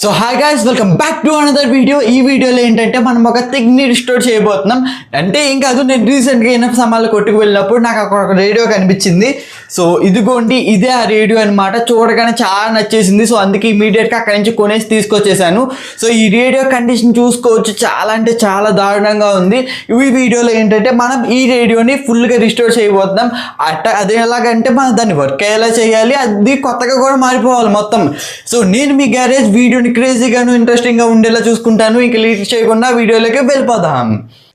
So hi guys, welcome back to another video. ఈ వీడియోలో ఏంటంటే మనం ఒక థింగ్ని రిస్టోర్ చేయబోతున్నాం. అంటే ఏం కాదు, నేను రీసెంట్గా ఇనఫ్ సామాన్లు కొట్టుకు వెళ్ళినప్పుడు నాకు అక్కడ ఒక రేడియో కనిపించింది. సో ఇదిగోండి, ఇదే ఆ రేడియో అనమాట. చూడగానే చాలా నచ్చేసింది. సో అందుకే ఇమీడియట్గా అక్కడి నుంచి కొనేసి తీసుకొచ్చేసాను. సో ఈ రేడియో కండిషన్ చూసుకోవచ్చు, చాలా అంటే చాలా దారుణంగా ఉంది. ఈ వీడియోలో ఏంటంటే మనం ఈ రేడియోని ఫుల్గా రిస్టోర్ చేయబోతున్నాం. అది ఎలాగంటే మనం దాన్ని వర్క్ అయ్యేలా చేయాలి, అది కొత్తగా కూడా మారిపోవాలి మొత్తం. సో నేను మీ గ్యారేజ్ వీడియోని క్రేజీగాను ఇంట్రెస్టింగ్గా ఉండేలా చూసుకుంటాను. ఇంకా లీక్ చేయకుండా వీడియోలోకి వెళ్ళిపోదాం.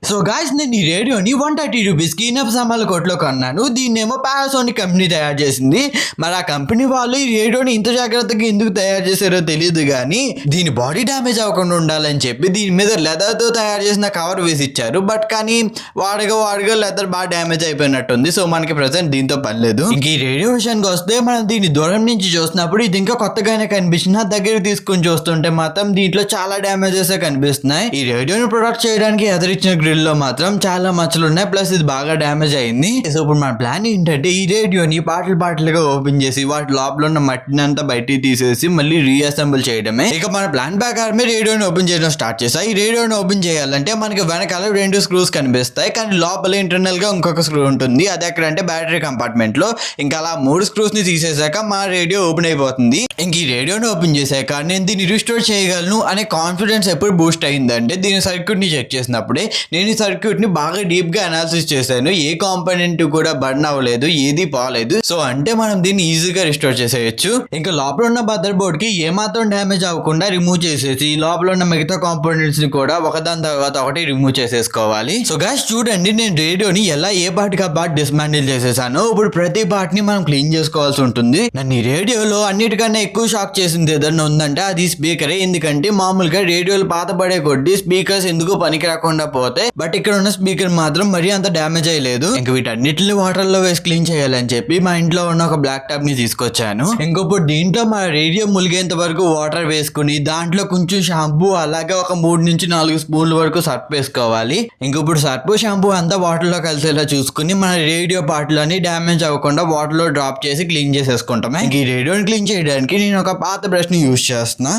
సో గాయస్, నేను ఈ రేడియోని 130 రూపీస్కి ఇనఫ్ సామాన్ల కొట్లో కొన్నాను. దీన్నేమో పానాసోనిక్ కంపెనీ తయారు చేసింది. మరి ఆ కంపెనీ వాళ్ళు ఈ రేడియోని ఇంత జాగ్రత్తగా ఎందుకు తయారు చేశారో తెలియదు, కానీ దీని బాడీ డ్యామేజ్ అవ్వకుండా ఉండాలని చెప్పి దీని మీద లెదర్తో తయారు చేసిన కవర్ వేసి ఇచ్చారు. బట్ కానీ వాడగా లెదర్ బాగా డ్యామేజ్ అయిపోయినట్టుంది. సో మనకి ప్రజెంట్ దీంతో పని లేదు. ఇంక ఈ రేడియో విషయానికి వస్తే, మనం దీన్ని దూరం నుంచి చూసినప్పుడు ఇది ఇంకా కొత్తగానే కనిపించిన, దగ్గర తీసుకుని చూస్తుంటే మాత్రం దీంట్లో చాలా డ్యామేజెస్ కనిపిస్తున్నాయి. ఈ రేడియోని ప్రొడక్ట్ చేయడానికి ఎదురిచ్చిన గ్రిల్ లో మాత్రం చాలా మచ్చలు ఉన్నాయి, ప్లస్ ఇది బాగా డ్యామేజ్ అయింది. సో ఇప్పుడు మన ప్లాన్ ఏంటంటే ఈ రేడియోని పార్ట్లుగా ఓపెన్ చేసి వాటి లోపల ఉన్న మట్టిని అంతా బయటికి తీసేసి మళ్ళీ రీఅసెంబుల్ చేయడమే. ఇక మన ప్లాన్ ప్రకారమే రేడియోని ఓపెన్ చేయడం స్టార్ట్ చేసా. ఈ రేడియోని ఓపెన్ చేయాలంటే మనకి వెనకాల 2 స్క్రూస్ కనిపిస్తాయి, కానీ లోపల ఇంటర్నల్ గా ఇంకొక స్క్రూ ఉంటుంది. అది ఎక్కడంటే బ్యాటరీ కంపార్ట్మెంట్ లో. ఇంకా అలా 3 స్క్రూస్ ని తీసేసాక మా రేడియో ఓపెన్ అయిపోతుంది. ఇంక ఈ రేడియోని ఓపెన్ చేశాక నేను దీన్ని రిస్టోర్ చేయగలను అనే కాన్ఫిడెన్స్ ఎప్పుడు బూస్ట్ అయిందంటే దీని సర్క్యూట్ ని చెక్ చేసినప్పుడే. నేను ఈ సర్క్యూట్ ని బాగా డీప్ గా అనాలిసిస్ చేశాను. ఏ కాంపోనెంట్ కూడా బర్న్ అవ్వలేదు, ఏది పోలేదు. సో అంటే మనం దీన్ని ఈజీగా రిస్టోర్ చేసేయచ్చు. ఇంకా లోపల ఉన్న మదర్ బోర్డ్ కి ఏమాత్రం డ్యామేజ్ అవ్వకుండా రిమూవ్ చేసేసి లోపల ఉన్న మిగతా కాంపోనెంట్స్ ని కూడా ఒకదాని తర్వాత ఒకటి రిమూవ్ చేసేసుకోవాలి. సో గైస్ చూడండి, నేను రేడియోని ఎలా ఏ పార్ట్కి ఆ పార్ట్ డిస్మాండిల్ చేసేసాను. ఇప్పుడు ప్రతి పార్ట్ ని మనం క్లీన్ చేసుకోవాల్సి ఉంటుంది. నన్ను ఈ రేడియోలో అన్నిటికన్నా ఎక్కువ షాక్ చేసింది ఏదన్నా ఉందంటే అది స్పీకరే. ఎందుకంటే మామూలుగా రేడియోలు పాత పడే కొద్దీ స్పీకర్స్ ఎందుకు పనికి రాకుండా పోతాయి, బట్ ఇక్కడ ఉన్న స్పీకర్ మాత్రం మరీ అంత డ్యామేజ్ అయ్యలేదు. ఇంక వీటన్నిటిని వాటర్ లో వేసి క్లీన్ చేయాలని చెప్పి మా ఇంట్లో ఉన్న ఒక బ్లాక్ టాప్ ని తీసుకొచ్చాను. ఇంకొప్పుడు దీంట్లో మా రేడియో ములిగేంత వరకు వాటర్ వేసుకుని దాంట్లో కొంచెం షాంపూ, అలాగే ఒక 3 నుంచి 4 స్పూన్ల వరకు సర్ఫ్ వేసుకోవాలి. ఇంకొప్పుడు సర్ఫ్ షాంపూ అంతా వాటర్ లో కలిసేలా చూసుకుని మన రేడియో పార్ట్లని డ్యామేజ్ అవ్వకుండా వాటర్ లో డ్రాప్ చేసి క్లీన్ చేసేసుకుంటామే. ఇంక ఈ రేడియోని క్లీన్ చేయడానికి నేను ఒక పాత బ్రష్ ని యూజ్ చేస్తున్నా.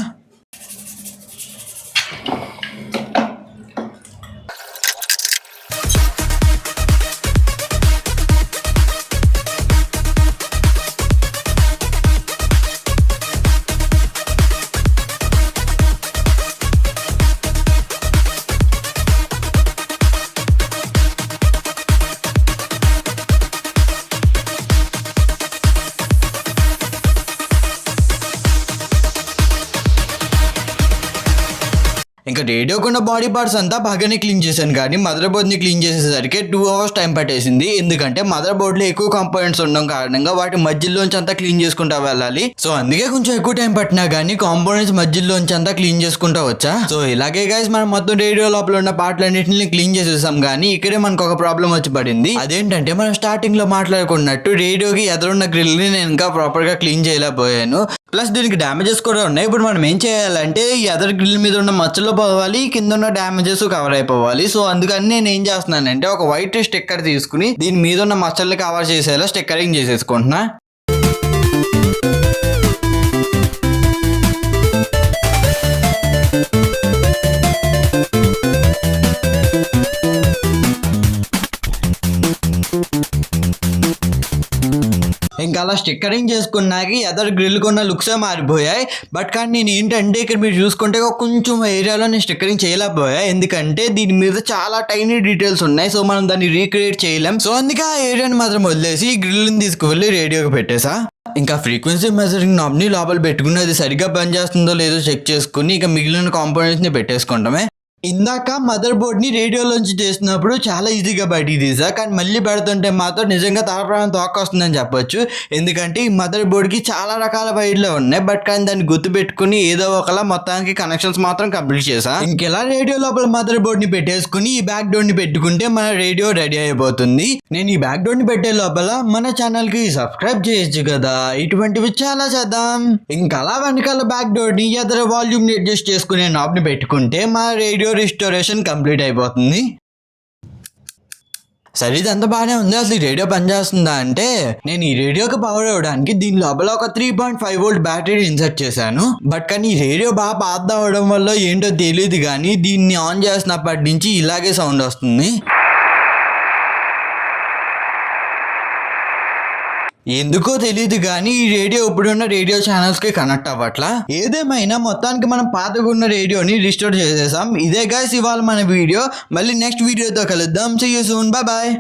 ఇంకా రేడియోకున్న బాడీ పార్ట్స్ అంతా బాగానే క్లీన్ చేశాను, కానీ మదర్ బోర్డ్ ని క్లీన్ చేసేసరికి 2 అవర్స్ టైం పట్టేసింది. ఎందుకంటే మదర్ బోర్డ్ లో ఎక్కువ కాంపోనెంట్స్ ఉండడం కారణంగా వాటి మధ్యలోంచి అంతా క్లీన్ చేసుకుంటా వెళ్ళాలి. సో అందుకే కొంచెం ఎక్కువ టైం పట్టినా కానీ కాంపోనెంట్స్ మధ్యలోంచి అంతా క్లీన్ చేసుకుంటా వచ్చా. సో ఇలాగే గైస్ మనం మొత్తం రేడియో లోపల ఉన్న పార్ట్లన్నింటిని క్లీన్ చేసేసాం, కానీ ఇక్కడే మనకు ఒక ప్రాబ్లం వచ్చి పడింది. అదేంటంటే మనం స్టార్టింగ్ లో మాట్లాడుకున్నట్టు రేడియోకి ఎదురున్న గ్రిల్ ని నేను ఇంకా ప్రాపర్ గా క్లీన్ చేయలేకపోయాను. ప్లస్ దీనికి డ్యామేజెస్ కూడా ఉన్నాయి. ఇప్పుడు మనం ఏం చేయాలంటే ఈ అదర్ గ్రిల్ మీద ఉన్న మచ్చలు పోవాలి, కింద ఉన్న డ్యామేజెస్ కవర్ అయిపోవాలి. సో అందుకని నేను ఏం చేస్తున్నానంటే ఒక వైట్ స్టిక్కర్ తీసుకుని దీని మీద ఉన్న మచ్చల్ని కవర్ చేసేలా స్టిక్కరింగ్ చేసేసుకుంటున్నా. ఇంకా అలా స్టిక్కరింగ్ చేసుకున్నాక ఎదర్ గ్రిల్ కొన్న లుక్సే మారిపోయాయి. బట్ కానీ నేను ఏంటంటే ఇక్కడ మీరు చూసుకుంటే కొంచెం ఏరియాలో నేను స్టిక్కరింగ్ చేయలేకపోయా, ఎందుకంటే దీని మీద చాలా టైనీ డీటెయిల్స్ ఉన్నాయి. సో మనం దాన్ని రీక్రియేట్ చేయలేం. సో అందుకే ఆ ఏరియాని మాత్రం వదిలేసి ఈ గ్రిల్ని తీసుకువెళ్ళి రేడియోకి పెట్టేసా. ఇంకా ఫ్రీక్వెన్సీ మెజరింగ్ నాబ్ ని లోపల పెట్టుకుని అది సరిగ్గా పనిచేస్తుందో లేదో చెక్ చేసుకుని ఇక మిగిలిన కాంపోనెంట్స్ ని పెట్టేసుకుంటామే. ఇందాక మదర్ బోర్డ్ ని రేడియోలోంచి చేసినప్పుడు చాలా ఈజీగా బయటికి తీసా, కానీ మళ్ళీ పెడుతుంటే మాత్రం నిజంగా తలప్రాణం తోకొస్తుందని చెప్పొచ్చు. ఎందుకంటే ఈ మదర్ బోర్డ్ కి చాలా రకాల వైర్లు ఉన్నాయి, బట్ కానీ దాన్ని గుర్తు పెట్టుకుని ఏదో ఒకలా మొత్తానికి కనెక్షన్స్ మాత్రం కంప్లీట్ చేసా. ఇంకెలా రేడియో లోపల మదర్ బోర్డ్ ని పెట్టేసుకుని ఈ బ్యాక్ డోర్ ని పెట్టుకుంటే మన రేడియో రెడీ అయిపోతుంది. నేను ఈ బ్యాక్ డోర్ ని పెట్టే లోపల మన ఛానల్ కి సబ్స్క్రైబ్ చేయొచ్చు కదా, ఇటువంటివి చాలా చేద్దాం. ఇంకా అలా వెనకాల బ్యాక్ డోర్ ని ఎదర వాల్యూమ్ ని అడ్జస్ట్ చేసుకునే నాబ్ ని పెట్టుకుంటే మన రేడియో రిస్టోరేషన్ కంప్లీట్ అయిపోతుంది. సరే ఇదంతా బాగానే ఉంది. అసలు ఈ రేడియో పనిచేస్తుందా అంటే, నేను ఈ రేడియోకి పవర్ ఇవ్వడానికి దీని లోపల ఒక 3.5 వోల్ట్ బ్యాటరీ ఇన్సర్ట్ చేశాను. బట్ కానీ ఈ రేడియో బాగా పాత అవడం వల్ల ఏంటో తెలియదు కానీ దీన్ని ఆన్ చేసినప్పటి నుంచి ఇలాగే సౌండ్ వస్తుంది. ఎందుకో తెలియదు కానీ ఈ రేడియో ఇప్పుడున్న రేడియో ఛానల్స్ కి కనెక్ట్ అవ్వట్లా. ఏదేమైనా మొత్తానికి మనం పాతగా ఉన్న రేడియోని రిస్టోర్ చేసేసాం. ఇదే గైస్ ఇవాళ మన వీడియో. మళ్ళీ నెక్స్ట్ వీడియోతో కలుద్దాం. See you soon. Bye bye.